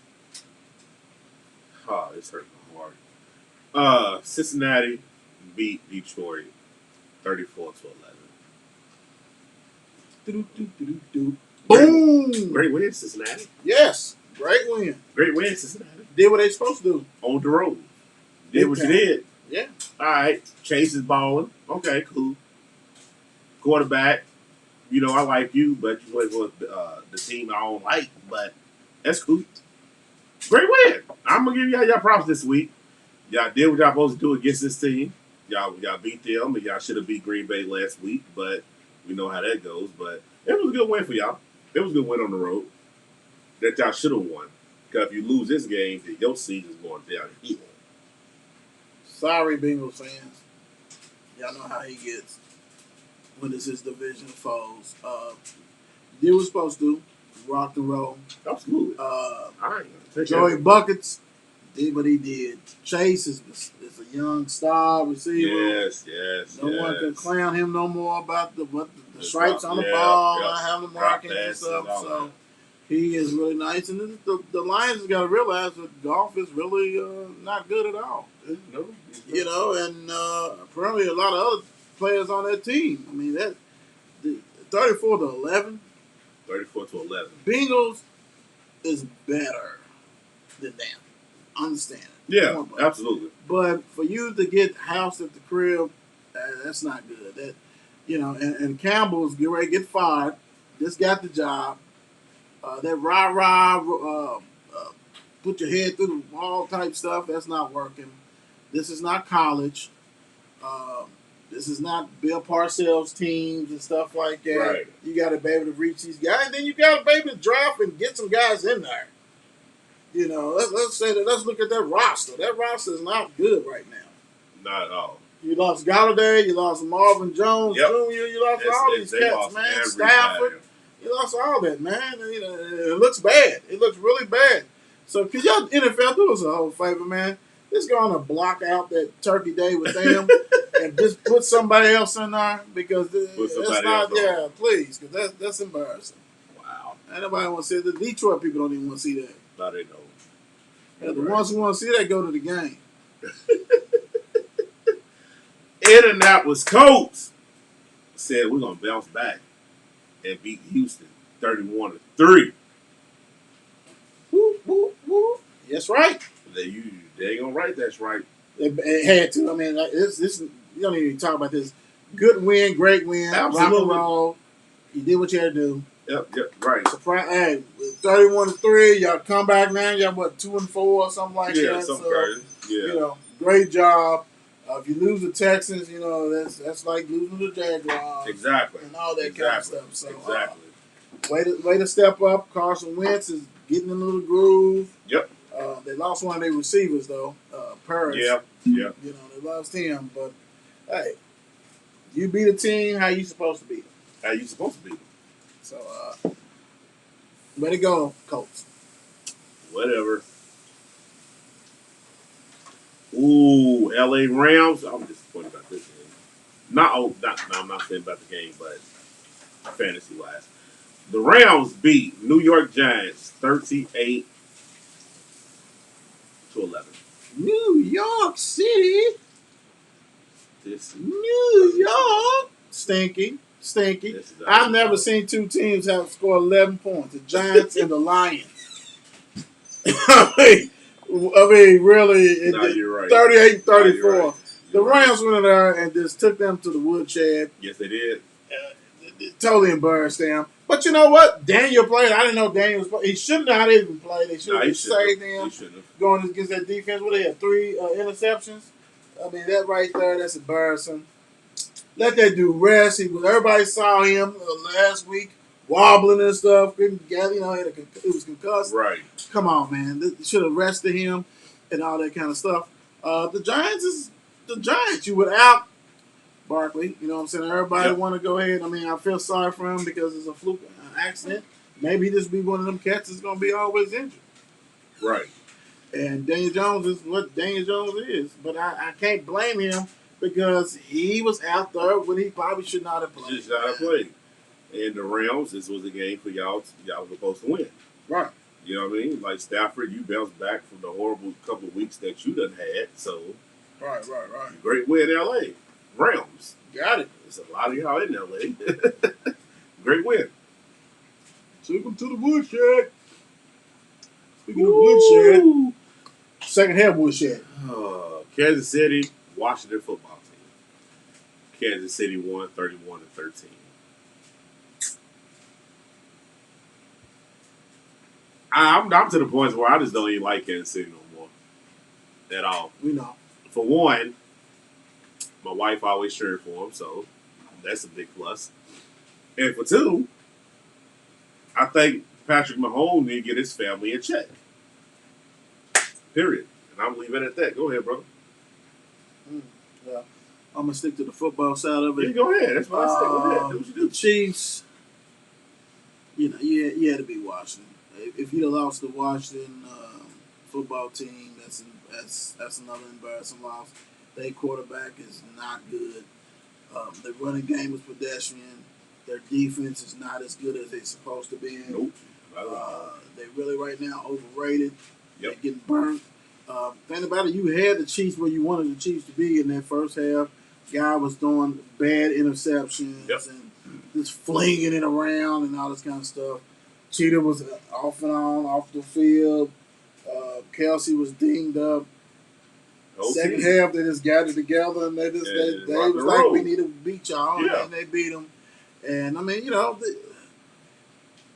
Oh, it's hurting my heart. Cincinnati beat Detroit 34-11. Boom! Great win, Cincinnati. Yes, great win. Great win, Cincinnati. Did what they supposed to do. On the road. Did what you did. Yeah. All right. Chase is balling. Okay, cool. Quarterback. I like you, but you went with the team I don't like. But that's cool. Great win. I'm gonna give y'all props this week. Y'all did what y'all supposed to do against this team. Y'all beat them, and y'all should have beat Green Bay last week. But we know how that goes. But it was a good win for y'all. It was a good win on the road that y'all should have won. Because if you lose this game, then your season's going downhill. Sorry, Bengals fans. Y'all know how he gets when it's his division foes. Did what supposed to. Rock and roll. Absolutely. Joey Buckets did what he did. Chase is a young star receiver. Yes. No one can clown him no more about the stripes on the ball, not having the markings and stuff. So He is really nice, and the Lions got to realize that golf is really not good at all. No, You know, and apparently a lot of other players on that team. I mean, that the 34-11, 34-11. Bengals is better than them. Understand it. Yeah, absolutely. But for you to get housed at the crib, that's not good. That and Campbell's get ready to get fired. Just got the job. That put your head through the wall type stuff. That's not working. This is not college. This is not Bill Parcells teams and stuff like that. Right. You got to be able to reach these guys, and then you got to be able to draft and get some guys in there. You know, let's say that. Let's look at that roster. That roster is not good right now. Not at all. You lost Galladay. You lost Marvin Jones Jr. You lost all these cats, man. Everybody. Stafford. You lost all that, man. And, it looks bad. It looks really bad. So, could y'all NFL do us a whole favor, man? Just go on and block out that Turkey Day with them and just put somebody else in there because that's not. Yeah, please, because that's embarrassing. Wow. Ain't nobody want to see it. The Detroit people don't even want to see that. No, they don't. Yeah, the ones who want to see that go to the game. Indianapolis Colts said we're gonna bounce back and beat Houston 31-3. Woo, woo, woo. That's right. They ain't gonna write that's right. It had to. I mean, this you don't even talk about this. Good win, great win. Absolutely. Rock and roll. You did what you had to do. Yep, right. Surprise! Hey, 31-3. Y'all come back now. Y'all what 2-4 or something like Yeah, that. something So, crazy. Yeah. Great job. If you lose the Texans, that's like losing the Jaguars. Exactly. And all that kind of stuff. So, exactly. Way to step up. Carson Wentz is getting in a little groove. Yep. They lost one of their receivers though, Paris. Yeah. They lost him, but hey, you beat a team how you supposed to beat them. How you supposed to beat them. So, way to go, Colts. Whatever. Ooh, LA Rams. I'm disappointed about this game. I'm not saying about the game, but fantasy wise. The Rams beat New York Giants 38-11. New York City. New York. Stinky. I've never seen two teams have scored 11 points. The Giants and the Lions. I mean, really, No, you're right. 38-34. No, you're right. The Rams went in there and just took them to the woodshed. Yes, they did. Totally embarrassed them. But you know what? Daniel played. I didn't know Daniel was playing. He shouldn't have even played. They should have saved him. Going against that defense. What, they had 3 interceptions? I mean, that right there, that's embarrassing. Let that dude rest. Everybody saw him last week wobbling and stuff. Couldn't get, he was concussed. Right. Come on, man. They should have rested him and all that kind of stuff. The Giants is the Giants. You without Barkley, you know what I'm saying? Everybody want to go ahead. I mean, I feel sorry for him because it's a fluke accident. Maybe this be one of them cats that's going to be always injured. Right. And Daniel Jones is what Daniel Jones is. But I can't blame him because he was out there when he probably should not have played. Should not have played. And the Rams, this was a game for y'all. Y'all were supposed to win. Right. You know what I mean? Like Stafford, you bounced back from the horrible couple of weeks that you done had. So, right. Great win in L.A. Rams. Got it. There's a lot of y'all in L.A. Great win. Took them to the woodshed. Speaking of woodshed, second half woodshed. Kansas City, Washington football team. Kansas City won 31-13. I'm to the point where I just don't even like Kansas City no more. At all. We know. For one, my wife always cheered for them, so that's a big plus. And for two, I think Patrick Mahomes need to get his family in check. Period. And I'm leaving it at that. Go ahead, bro. Yeah. I'm going to stick to the football side of it. You go ahead. That's what I said. Go ahead. Do what you do. The Chiefs, you had to be Washington. If you'd have lost the Washington football team, that's another embarrassing loss. Their quarterback is not good. Their running game was pedestrian. Their defense is not as good as they're supposed to be. Nope. They really right now overrated. Yep. They're getting burnt. Think about it. You had the Chiefs where you wanted the Chiefs to be in that first half. Guy was doing bad interceptions and just flinging it around and all this kind of stuff. Cheetah was off and on, off the field. Kelsey was dinged up. Second half, they just got it together and they was like, we need to beat y'all, and they beat them. And I mean,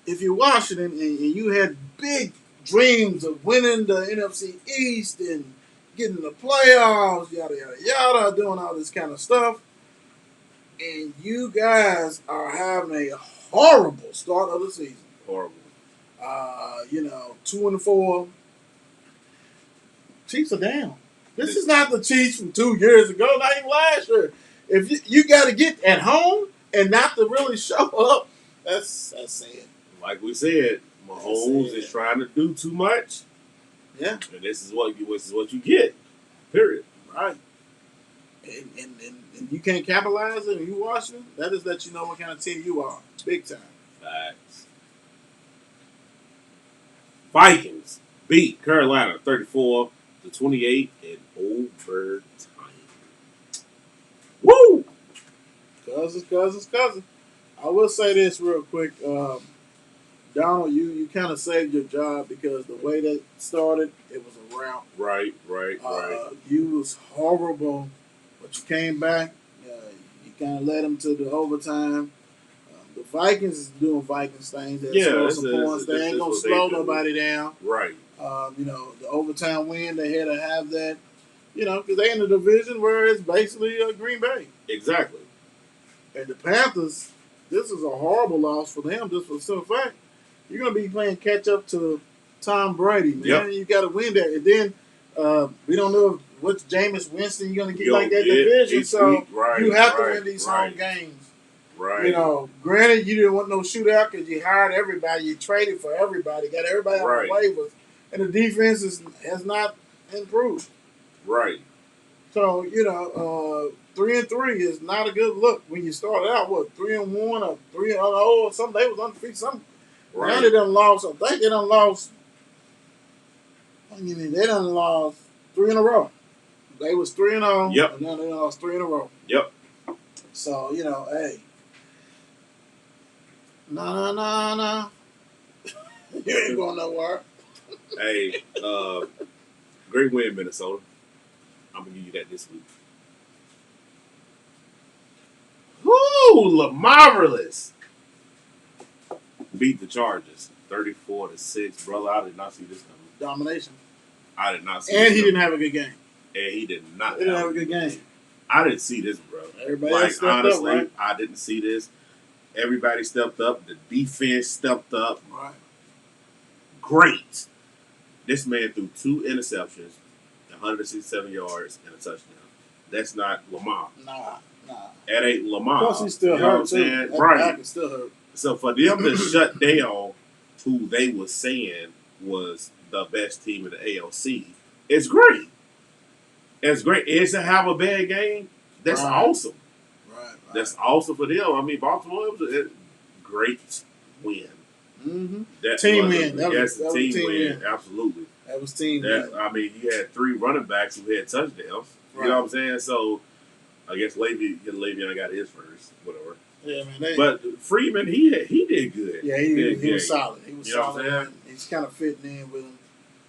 if you're Washington and you had big dreams of winning the NFC East and getting the playoffs, yada yada yada, doing all this kind of stuff, and you guys are having a horrible start of the season. Horrible. 2-4. Chiefs are down. This is not the Chiefs from 2 years ago, not even last year. If you got to get at home and not to really show up, that's sad. Like we said, Mahomes is trying to do too much. Yeah, and this is what you get. Period. Right. And you can't capitalize it, and you Washington. That is let you know what kind of team you are, big time. Facts. Vikings beat Carolina 34-28 in overtime. Woo! Cousins. I will say this real quick. Donald, you kind of saved your job because the way that started, it was a rout. Right. You was horrible, but you came back. You kind of led them to the overtime. The Vikings is doing Vikings things. They're scoring some points. They ain't going to slow nobody down. Right. The overtime win, they had to have that, because they in the division where it's basically Green Bay. Exactly. And the Panthers, this is a horrible loss for them, just for the simple fact. You're going to be playing catch up to Tom Brady, man. Yep. You got to win that. And then we don't know what Jameis Winston you're going to get like that division. So you have to win these home games. Right. Granted, you didn't want no shootout because you hired everybody. You traded for everybody. Got everybody on the waivers. And the defense has not improved. Right. So, 3-3 is not a good look when you started out, 3-1 or 3-0 or something. They was undefeated. Something. Right. Now they done lost. I think they done lost. They done lost 3 in a row. They was 3-0. Yep. And now they done lost 3 in a row. Yep. So, hey. Nah. You ain't going nowhere. Hey, great win, Minnesota. I'm going to give you that this week. Woo! Marvelous. Beat the Chargers 34-6. Brother, I did not see this coming. Domination. I did not see this. And he coming. didn't have a good game. And he did not. He didn't have a good game. I didn't see this, bro. Everybody else stepped honestly, up, right? I didn't see this. Everybody stepped up. The defense stepped up. Right. Great. This man threw 2 interceptions, 167 yards, and a touchdown. That's not Lamar. Nah. That ain't Lamar. Plus, he's still hurt, too. Right. Back is still hurt. So for them to shut down who they were saying was the best team in the ALC, it's great. It's great. Is to have a bad game? That's awesome. Right. That's awesome for them. I mean, Baltimore, it was a great win. Mm-hmm. That team win. That was team win. Absolutely. That was team win. I mean, you had 3 running backs who had touchdowns. Right. You know what I'm saying? So, I guess Le'Veon got his first, whatever. Yeah, man. But Freeman, he did good. Yeah, he was solid. He was you know solid. What I'm saying? He's kind of fitting in with him,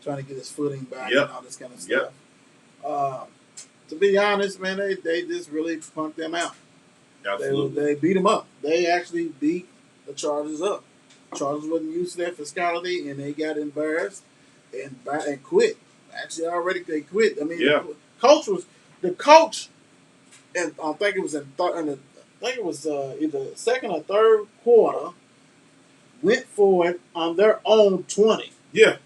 trying to get his footing back and all this kind of stuff. To be honest, man, they just really punked them out. Absolutely. They beat them up. They actually beat the Chargers up. Chargers wasn't used to their physicality, and they got embarrassed and quit. Actually, already they quit. I mean, the coach, and I think it was either second or third quarter, went for it on their own 20. Yeah.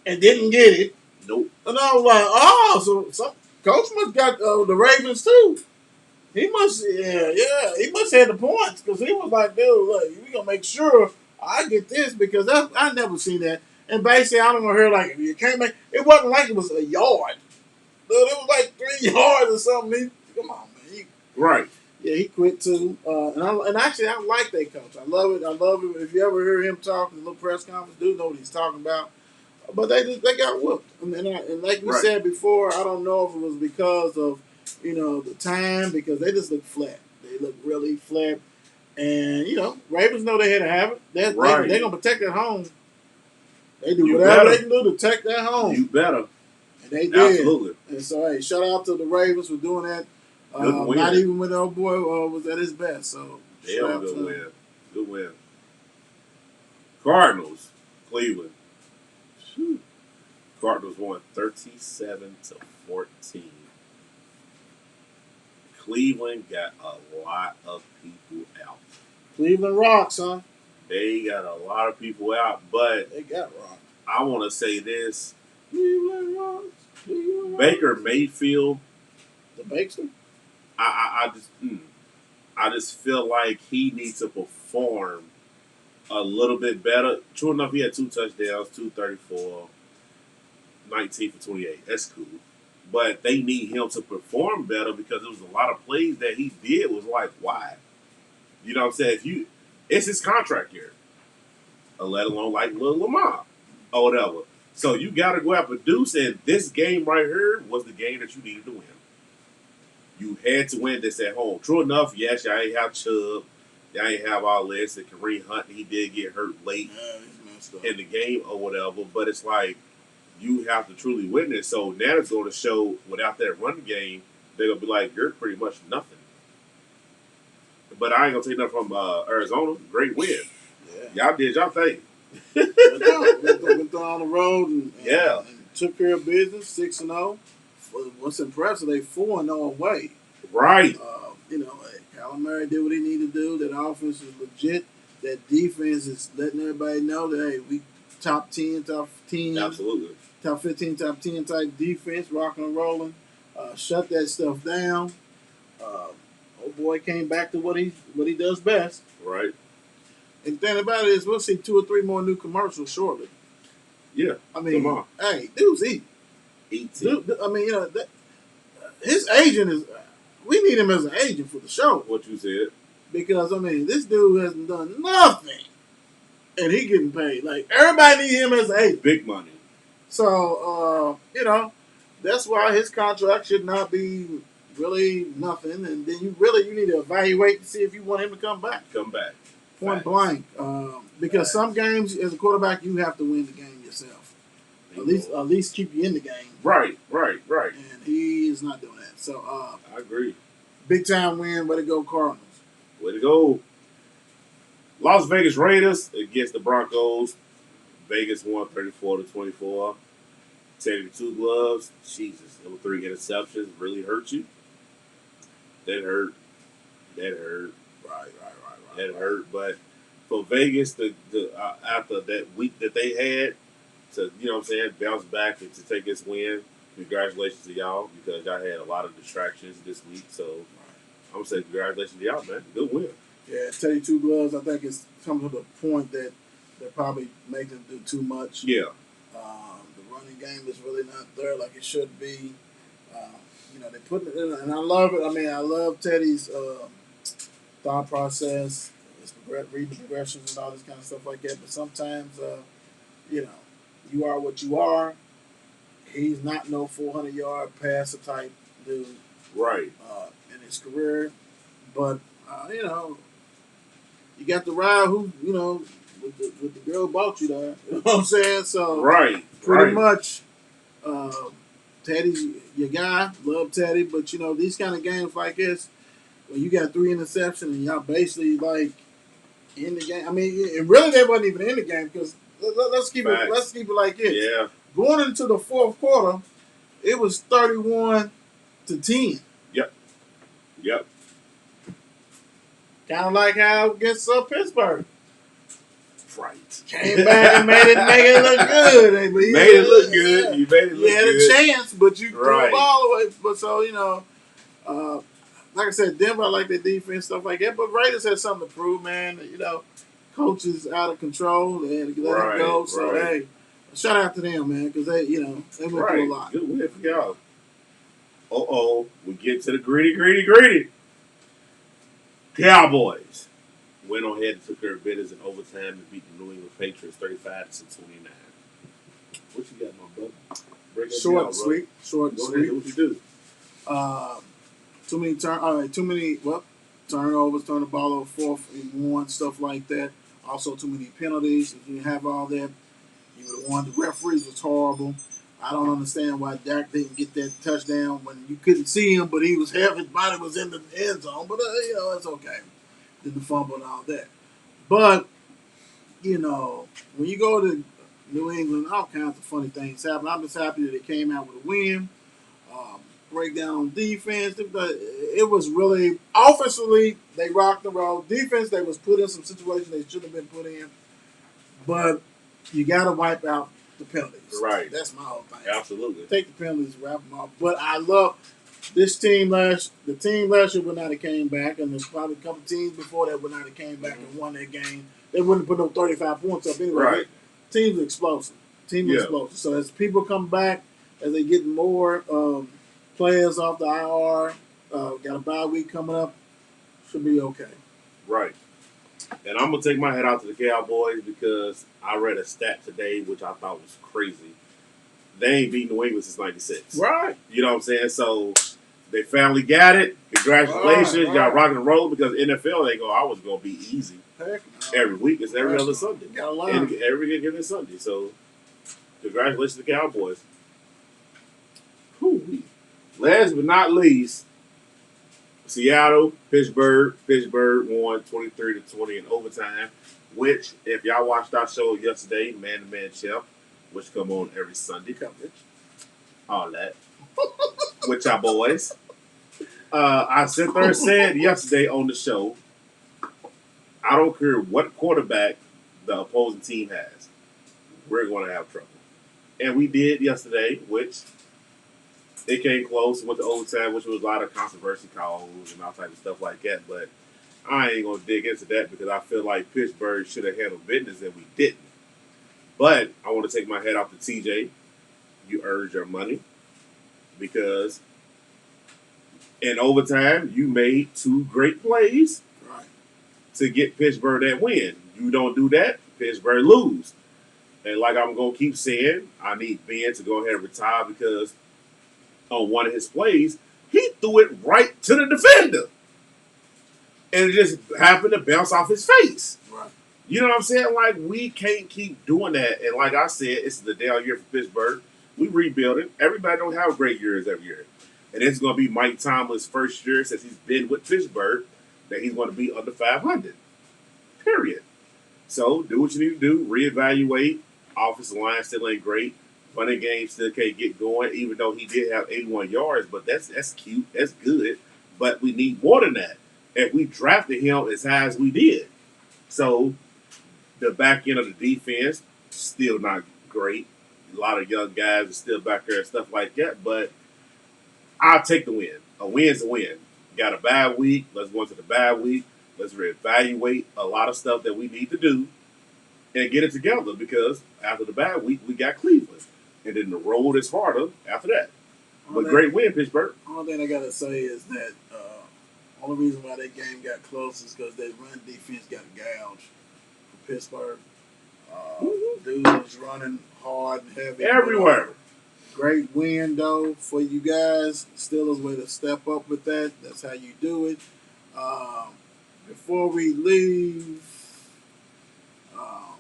And didn't get it. Nope. And I was like, so some coach must got the Ravens too. He must have the points because he was like, dude, look, we gonna make sure I get this because I never seen that. And basically, I don't know here like if you can't make it wasn't like it was a yard. Dude, it was like 3 yards or something. Come on, man. Right. Yeah, he quit too. And actually, I like that coach. I love it. I love it. If you ever hear him talk in a little press conference, dude know what he's talking about. But they got whooped. And like we Right. said before, I don't know if it was because of the time, because they just look flat. They look really flat. And Ravens know they had to have it. They're gonna protect their home. They do whatever they can do to protect their home. You better. And they did. Absolutely. And so, hey, shout out to the Ravens for doing that. Good win. Not even when the old boy was at his best. So, Damn, good win. Good win. Cardinals, Cleveland. Whew. Cardinals won 37-14. Cleveland got a lot of people out. Cleveland rocks, huh? They got a lot of people out, but They got rocked. I want to say this. Cleveland rocks. Cleveland rocks. Baker Mayfield, The Bakester? I just feel like he needs to perform a little bit better. True enough, he had 2 touchdowns, 234, 19 for 28. That's cool. But they need him to perform better because there was a lot of plays that he did was like, why? You know what I'm saying? It's his contract year. Let alone like Lil Lamar or whatever. So you got to go out and produce, and this game right here was the game that you needed to win. You had to win this at home. True enough, yes, y'all ain't have Chubb. Y'all ain't have all this. And Kareem Hunt, he did get hurt late in the game or whatever. But it's like, you have to truly win this. So now it's going to show without that run game, they're going to be like, you're pretty much nothing. But I ain't going to take nothing from Arizona. Great win. Yeah. Y'all did y'all thing. Went on the road and took care of business, 6-0. What's impressive, they 4-0 away. Right. Kyler Murray did what he needed to do. That offense is legit. That defense is letting everybody know that, hey, we top 10, top 10. Absolutely. Top 15, top 10 type defense, rocking and rolling. Shut that stuff down. Old boy came back to what he does best. Right. And the thing about it is, we'll see 2 or 3 more new commercials shortly. Yeah. I mean, hey, dude's eating. Dude, I mean, his agent is. We need him as an agent for the show. What you said. Because I mean, this dude hasn't done nothing, and he getting paid. Like everybody need him as an agent. Big money. So that's why his contract should not be really nothing. And then you need to evaluate to see if you want him to come back. Point blank. Because some games as a quarterback you have to win the game yourself. At least keep you in the game. Right. And he is not doing that. So I agree. Big time win. Way to go, Cardinals. Way to go. Las Vegas Raiders against the Broncos. Vegas won 34-24. Teddy 2 gloves. Jesus, number 3 interceptions really hurt you. That hurt. Right. That hurt. But for Vegas, after that week that they had, to bounce back and to take this win, congratulations to y'all because y'all had a lot of distractions this week. So I'm gonna say congratulations to y'all, man. Good win. Yeah, Teddy 2 gloves. I think it's come to the point that they're probably making them do too much. Yeah. The running game is really not there like it should be. They put it in, and I love it. I mean, I love Teddy's thought process, reading the progressions and all this kind of stuff like that. But sometimes, you are what you are. He's not no 400-yard passer type dude. Right. In his career. But, you got the ride who, with the girl bought you there. You know what I'm saying? So, pretty much, Teddy's your guy. Love Teddy. But, these kind of games like this, when you got 3 interceptions and y'all basically, like, in the game. I mean, and really they wasn't even in the game because let's keep it like this. Yeah. Going into the fourth quarter, it was 31-10. Yep. Kind of like how against Pittsburgh. Right. Came back and made it look good. You made it look good. You had a chance, but you threw the ball away. But so, like I said, Denver, I like their defense, stuff like that. But Raiders had something to prove, man. Coaches out of control. They had to let it go. So, hey, shout out to them, man, because they went through a lot. Good win for y'all. We get to the gritty. Cowboys went on ahead and took care of business in overtime and beat the New England Patriots 35-29. What you got, my brother? Break that Short down, and sweet. Short and Go ahead, sweet. what you do? Too many turnovers, turn the ball over 4th and 1, stuff like that. Also, too many penalties. If you have all that, you would have won. The referees was horrible. I don't understand why Dak didn't get that touchdown when you couldn't see him, but he was his body was in the end zone. But it's okay. Didn't fumble and all that. But when you go to New England, all kinds of funny things happen. I'm just happy that they came out with a win. Breakdown on defense. It was really offensively they rocked the road. Defense they was put in some situations they shouldn't have been put in. But you got to wipe out the penalties. Right. That's my whole thing. Absolutely. Take the penalties, wrap them up. But I love this team the team last year would not have came back, and there's probably a couple teams before that would not have came back and won that game. They wouldn't put no 35 points up anyway. Right. Team's explosive. Explosive. So as people come back, as they get more players off the IR, got a bye week coming up, should be okay. Right. And I'm going to take my head out to the Cowboys because I read a stat today which I thought was crazy. They ain't beaten New England since 96. Right. You know what I'm saying? So they finally got it. Congratulations. Right. Y'all rocking and rolling because NFL, they go, I was going to be easy. Heck no. Every week. It's every other Sunday. Got a line. Every given Sunday. So congratulations to the Cowboys. Whew. Last but not least, Seattle, Pittsburgh won 23-20 in overtime, which, if y'all watched our show yesterday, Man to Man Champ, which come on every Sunday coverage, all that, with y'all boys. I sat there and said yesterday on the show, I don't care what quarterback the opposing team has, we're going to have trouble. And we did yesterday, which it came close, went to overtime, which was a lot of controversy calls and all type of stuff like that. But I ain't going to dig into that because I feel like Pittsburgh should have handled business and we didn't. But I want to take my head off to TJ. You earned your money because in overtime, you made 2 great plays to get Pittsburgh that win. You don't do that, Pittsburgh lose. And like I'm going to keep saying, I need Ben to go ahead and retire because on one of his plays, he threw it right to the defender. And it just happened to bounce off his face. Right. You know what I'm saying? Like, we can't keep doing that. And like I said, it's the down year for Pittsburgh. We rebuilding. Everybody don't have great years every year. And it's going to be Mike Tomlin's first year since he's been with Pittsburgh that he's going to be under 500. Period. So, do what you need to do. Reevaluate. Offensive line still ain't great. Running game still can't get going, even though he did have 81 yards. But that's cute. That's good. But we need more than that. And we drafted him as high as we did. So, the back end of the defense, still not great. A lot of young guys are still back there and stuff like that. But I'll take the win. A win's a win. Got a bad week. Let's go into the bad week. Let's reevaluate a lot of stuff that we need to do and get it together because after the bad week, we got Cleveland. And then the road is harder after that. But great win, Pittsburgh. Only thing I got to say is that only reason why that game got close is because that run defense got gouged for Pittsburgh. Dude was running hard and heavy. Everywhere. Great win, though, for you guys. Steelers way to step up with that. That's how you do it. Before we leave, I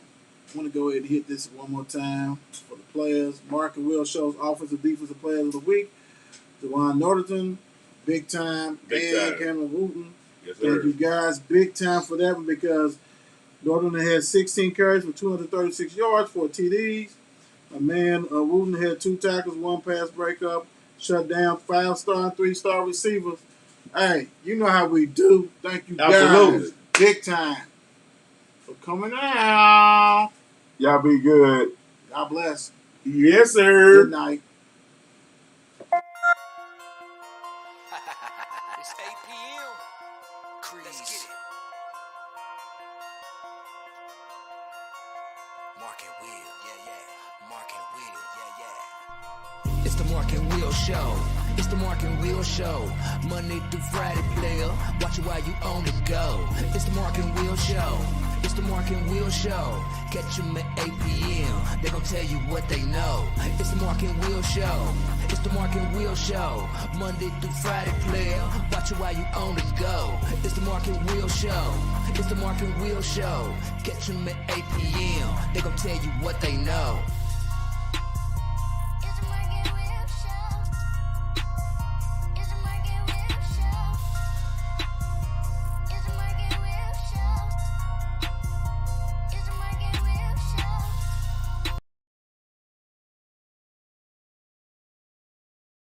want to go ahead and hit this one more time for the players. Mark and Will shows offensive defensive players of the week. DeJuan Norton, big time. And Cameron Wooten. Yes, sir. Thank you guys. Big time for that one because Norton had 16 carries for 236 yards, 4 TDs. My man Wooten had 2 tackles, 1 pass breakup, shut down 5-star and 3-star receivers. Hey, you know how we do. Thank you guys. Big time for coming out. Y'all be good. God bless. Yes, sir. Good night. It's 8 p.m. Let's get it. Mark and Will, yeah, yeah. Mark and Will, yeah, yeah. It's the Mark and Will Show. It's the Mark and Will Show. Monday through Friday, player. Watch it while you on the go. It's the Mark and Will Show. It's the Mark and Will Show. Catch them at 8 p.m. They gon' tell you what they know. It's the Mark and Will Show. It's the Mark and Will Show. Monday through Friday, player. Watch it while you on the go. It's the Mark and Will Show. It's the Mark and Will Show. Catch them at 8 p.m. They gon' tell you what they know.